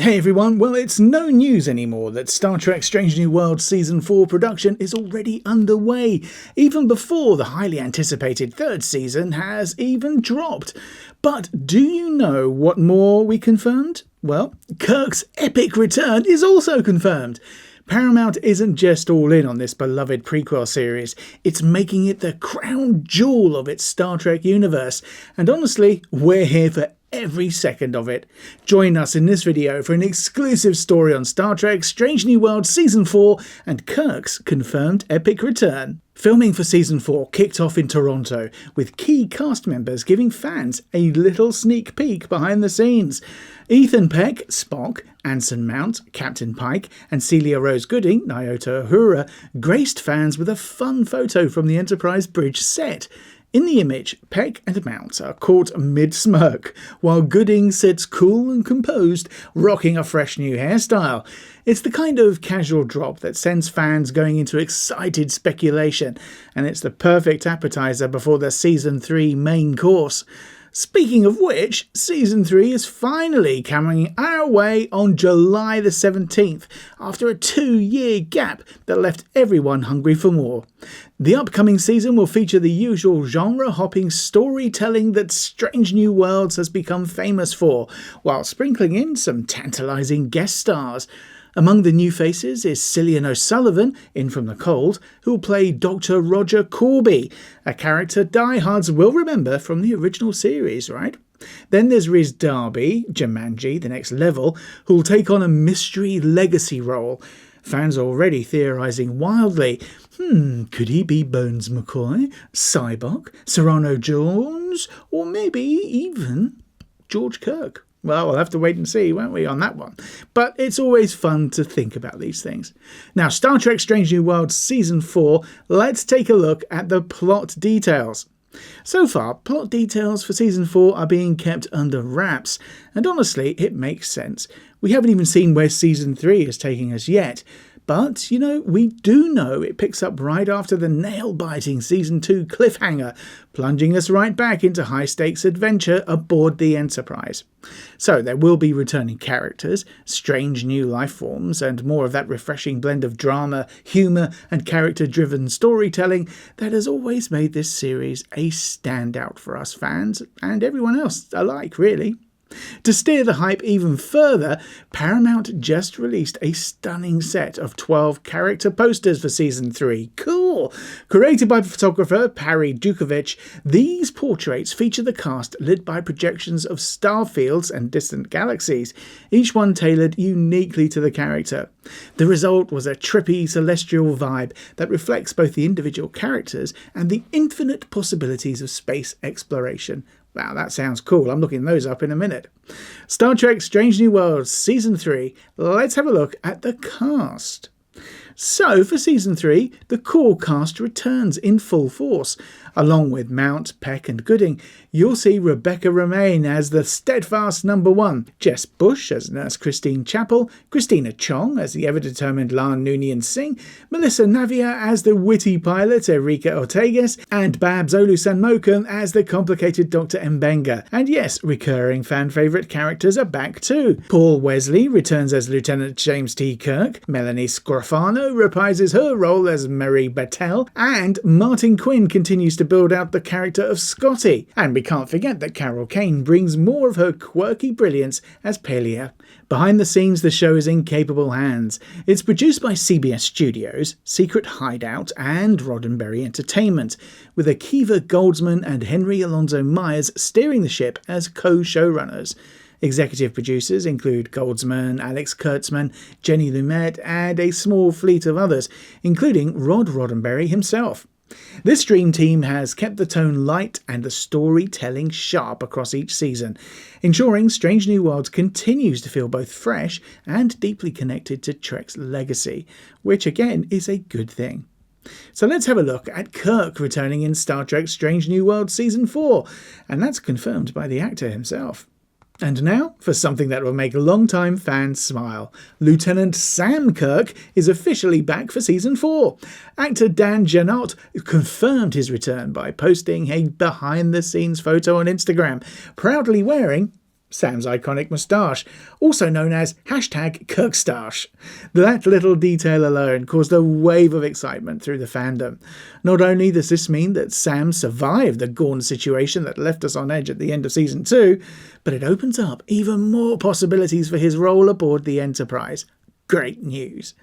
Hey everyone, well it's no news anymore that Star Trek Strange New Worlds Season 4 production is already underway, even before the highly anticipated third season has even dropped. But do you know what more we confirmed? Well, Kirk's epic return is also confirmed. Paramount isn't just all in on this beloved prequel series, it's making it the crown jewel of its Star Trek universe, and honestly, we're here for every second of it. Join us in this video for an exclusive story on Star Trek Strange New Worlds Season 4 and Kirk's confirmed epic return. Filming for Season 4 kicked off in Toronto, with key cast members giving fans a little sneak peek behind the scenes. Ethan Peck, Spock, Anson Mount, Captain Pike, and Celia Rose Gooding, Nyota Uhura, graced fans with a fun photo from the Enterprise Bridge set. In the image, Peck and Mount are caught mid-smirk, while Gooding sits cool and composed, rocking a fresh new hairstyle. It's the kind of casual drop that sends fans going into excited speculation, and it's the perfect appetizer before the Season 3 main course. Speaking of which, Season 3 is finally coming our way on July the 17th, after a 2-year gap that left everyone hungry for more. The upcoming season will feature the usual genre-hopping storytelling that Strange New Worlds has become famous for, while sprinkling in some tantalising guest stars. Among the new faces is Cillian O'Sullivan, in from the cold, who will play Dr. Roger Corby, a character diehards will remember from the original series, right? Then there's Riz Darby, Jumanji, The Next Level, who will take on a mystery legacy role. Fans are already theorising wildly. Could he be Bones McCoy, Cyborg, Cyrano Jones, or maybe even George Kirk? Well, we'll have to wait and see, won't we, on that one. But it's always fun to think about these things. Now, Star Trek Strange New Worlds Season 4, let's take a look at the plot details. So far, plot details for Season 4 are being kept under wraps, and honestly, it makes sense. We haven't even seen where Season 3 is taking us yet. But, we do know it picks up right after the nail-biting Season 2 cliffhanger, plunging us right back into high-stakes adventure aboard the Enterprise. So there will be returning characters, strange new life forms, and more of that refreshing blend of drama, humour, and character-driven storytelling that has always made this series a standout for us fans, and everyone else alike, really. To steer the hype even further, Paramount just released a stunning set of 12 character posters for Season 3. Cool! Created by photographer Parry Dukovic, these portraits feature the cast lit by projections of star fields and distant galaxies, each one tailored uniquely to the character. The result was a trippy celestial vibe that reflects both the individual characters and the infinite possibilities of space exploration. Wow, that sounds cool. I'm looking those up in a minute. Star Trek Strange New Worlds Season 3. Let's have a look at the cast. So, for Season 3, the core cast returns in full force. Along with Mount, Peck and Gooding, you'll see Rebecca Romaine as the steadfast number 1, Jess Bush as Nurse Christine Chappell, Christina Chong as the ever-determined Lan Noonien Singh, Melissa Navia as the witty pilot Erika Ortegas, and Babs Olusanmoken as the complicated Dr. Mbenga. And yes, recurring fan favourite characters are back too. Paul Wesley returns as Lieutenant James T. Kirk, Melanie Scrofano reprises her role as Marie Battelle, and Martin Quinn continues to build out the character of Scotty. And we can't forget that Carol Kane brings more of her quirky brilliance as Pelia. Behind the scenes, the show is in capable hands. It's produced by CBS Studios, Secret Hideout, and Roddenberry Entertainment, with Akiva Goldsman and Henry Alonso Myers steering the ship as co-showrunners. Executive producers include Goldsman, Alex Kurtzman, Jenny Lumet, and a small fleet of others, including Rod Roddenberry himself. This dream team has kept the tone light and the storytelling sharp across each season, ensuring Strange New Worlds continues to feel both fresh and deeply connected to Trek's legacy, which again is a good thing. So let's have a look at Kirk returning in Star Trek Strange New Worlds Season 4, and that's confirmed by the actor himself. And now for something that will make long-time fans smile. Lieutenant Sam Kirk is officially back for Season 4. Actor Dan Janot confirmed his return by posting a behind-the-scenes photo on Instagram, proudly wearing Sam's iconic moustache, also known as #Kirkstache. That little detail alone caused a wave of excitement through the fandom. Not only does this mean that Sam survived the gaunt situation that left us on edge at the end of Season 2, but it opens up even more possibilities for his role aboard the Enterprise. Great news.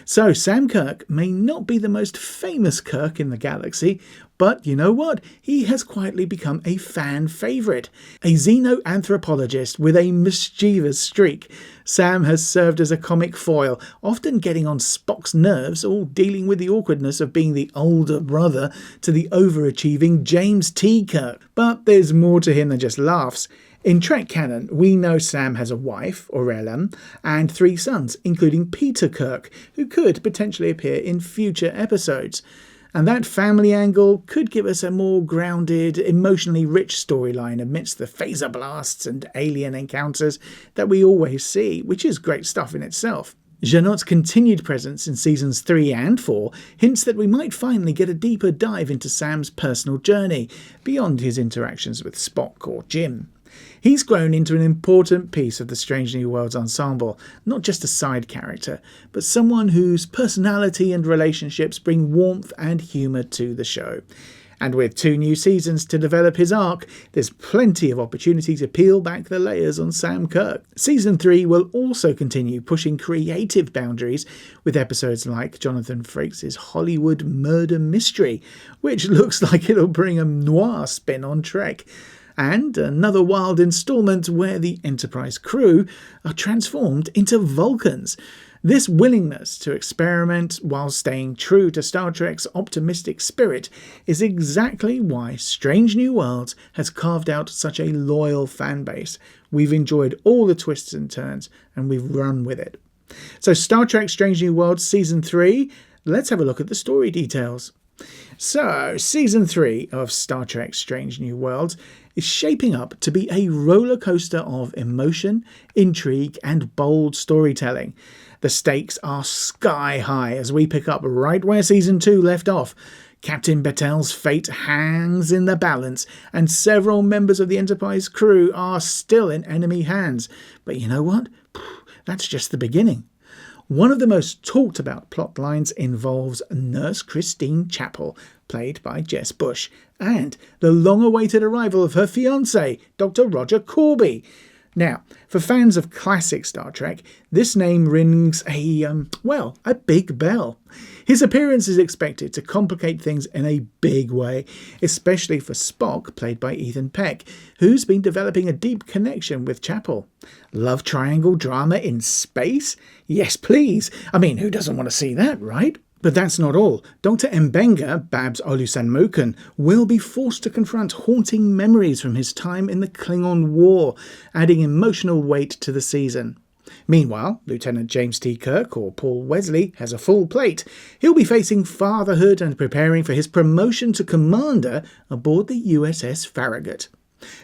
So Sam Kirk may not be the most famous Kirk in the galaxy, but you know what? He has quietly become a fan favourite. A xenoanthropologist with a mischievous streak, Sam has served as a comic foil, often getting on Spock's nerves or dealing with the awkwardness of being the older brother to the overachieving James T. Kirk. But there's more to him than just laughs. In Trek canon, we know Sam has a wife, Orella, and 3 sons, including Peter Kirk, who could potentially appear in future episodes. And that family angle could give us a more grounded, emotionally rich storyline amidst the phaser blasts and alien encounters that we always see, which is great stuff in itself. Janot's continued presence in Seasons 3 and 4 hints that we might finally get a deeper dive into Sam's personal journey, beyond his interactions with Spock or Jim. He's grown into an important piece of the Strange New Worlds ensemble, not just a side character, but someone whose personality and relationships bring warmth and humour to the show. And with 2 new seasons to develop his arc, there's plenty of opportunity to peel back the layers on Sam Kirk. Season 3 will also continue pushing creative boundaries with episodes like Jonathan Frakes' Hollywood murder mystery, which looks like it'll bring a noir spin on Trek. And another wild installment where the Enterprise crew are transformed into Vulcans. This willingness to experiment while staying true to Star Trek's optimistic spirit is exactly why Strange New Worlds has carved out such a loyal fan base. We've enjoyed all the twists and turns, and we've run with it. So Star Trek Strange New Worlds Season 3, let's have a look at the story details. So, Season 3 of Star Trek Strange New Worlds is shaping up to be a roller coaster of emotion, intrigue, and bold storytelling. The stakes are sky high as we pick up right where Season 2 left off. Captain Bettel's fate hangs in the balance, and several members of the Enterprise crew are still in enemy hands. But you know what? That's just the beginning. One of the most talked about plot lines involves Nurse Christine Chapel, played by Jess Bush, and the long-awaited arrival of her fiancé, Dr. Roger Corby. Now, for fans of classic Star Trek, this name rings a big bell. His appearance is expected to complicate things in a big way, especially for Spock, played by Ethan Peck, who's been developing a deep connection with Chapel. Love triangle drama in space? Yes, please. I mean, who doesn't want to see that, right? But that's not all. Dr. Mbenga, Babs Olusanmoken, will be forced to confront haunting memories from his time in the Klingon War, adding emotional weight to the season. Meanwhile, Lieutenant James T. Kirk, or Paul Wesley, has a full plate. He'll be facing fatherhood and preparing for his promotion to commander aboard the USS Farragut.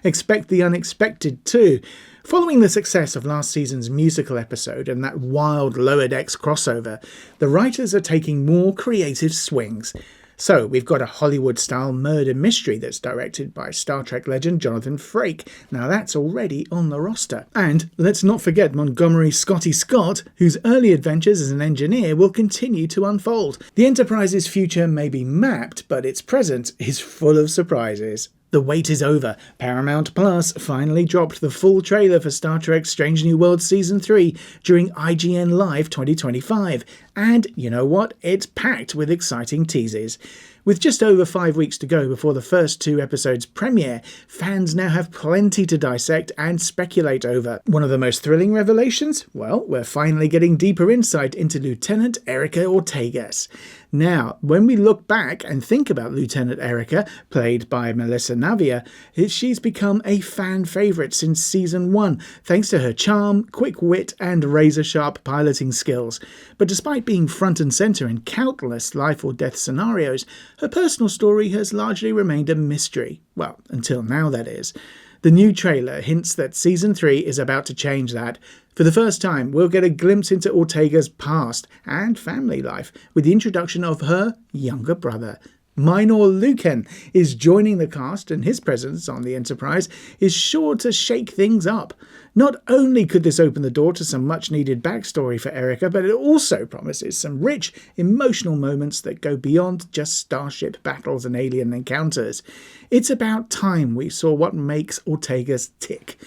Expect the unexpected too. Following the success of last season's musical episode and that wild Lower Decks crossover, the writers are taking more creative swings. So we've got a Hollywood-style murder mystery that's directed by Star Trek legend Jonathan Frakes. Now that's already on the roster. And let's not forget Montgomery Scotty Scott, whose early adventures as an engineer will continue to unfold. The Enterprise's future may be mapped, but its present is full of surprises. The wait is over. Paramount Plus finally dropped the full trailer for Star Trek Strange New Worlds Season 3 during IGN Live 2025. And you know what? It's packed with exciting teases. With just over 5 weeks to go before the first 2 episodes premiere, fans now have plenty to dissect and speculate over. One of the most thrilling revelations? Well, we're finally getting deeper insight into Lieutenant Erica Ortegas. Now, when we look back and think about Lieutenant Erica, played by Melissa Navia, she's become a fan favourite since Season 1, thanks to her charm, quick wit and razor-sharp piloting skills. But despite being front and centre in countless life or death scenarios, her personal story has largely remained a mystery. Well, until now, that is. The new trailer hints that Season 3 is about to change that. For the first time, we'll get a glimpse into Ortega's past and family life with the introduction of her younger brother. Minor Lucan is joining the cast, and his presence on the Enterprise is sure to shake things up. Not only could this open the door to some much-needed backstory for Erica, but it also promises some rich, emotional moments that go beyond just starship battles and alien encounters. It's about time we saw what makes Ortegas tick.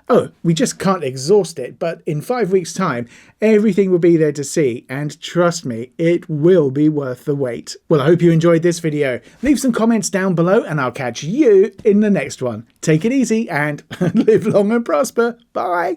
Oh, we just can't exhaust it, but in 5 weeks' time, everything will be there to see, and trust me, it will be worth the wait. Well, I hope you enjoyed this video. Leave some comments down below, and I'll catch you in the next one. Take it easy, and live long and prosper. Bye!